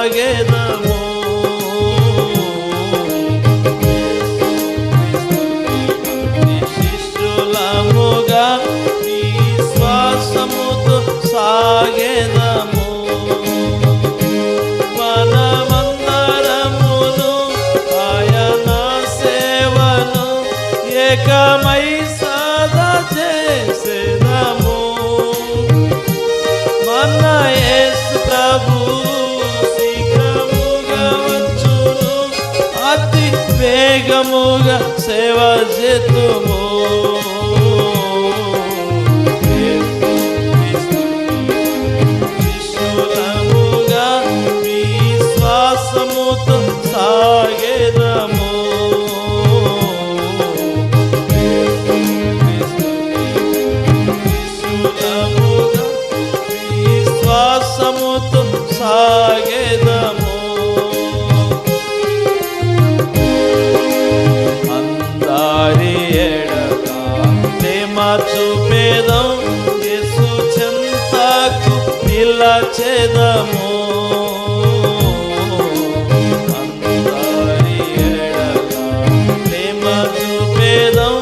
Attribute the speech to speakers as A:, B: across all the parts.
A: సాగెదము. శిష్యులముగా విశ్వాసముతో సాగెదము. మనమందరమును ఆయన సేవను ఏకమై సదా చేసెదము. మన యేసు ప్రభు శీఘ్రముగా వచ్చును, అతి వేగముగా సేవ చేతుము. శిష్యులముగా విశ్వాసముతో సాగెదము. శిష్యులముగా విశ్వాసముతో సాగెదము. అందరి ఎడల ప్రేమ చూపెదం, యేసు చెంతకు నిలచెదము. అందరి ఎడల ప్రేమ చూపెదం,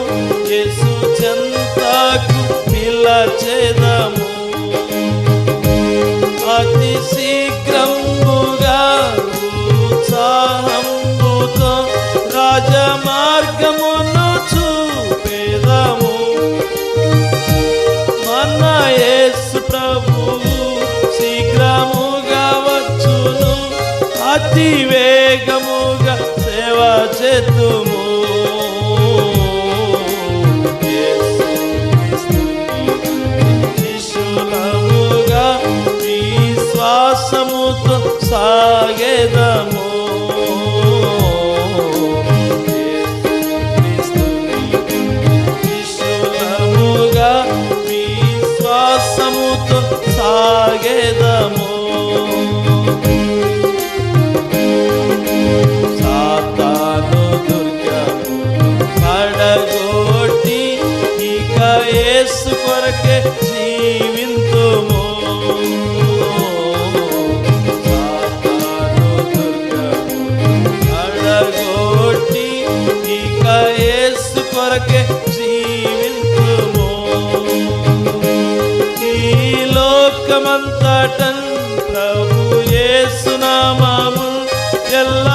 A: యేసు చెంతకు నిలచెదము. అతి శీఘ్రముగా ఉత్సాహంబుతో రాజమార్గమును చూపెదము. మన యేసు ప్రభు శీఘ్రముగా వచ్చును, అతి వేగముగా సేవ చేతుము. శిష్యులముగా విశ్వాసముతో సాగెదము. శిష్యులముగా విశ్వాసముతో సాగెదము. సాతాను దుర్గమును పడగొట్టి ఇక యేసు కొరకే జీవింతుము. సాతాను దుర్గమును పడగొట్టి ఇక యేసు కొరకే జీవింతుము. ఈ లోకమంతటన్ ప్రభు యేసు నామము ఎల్ల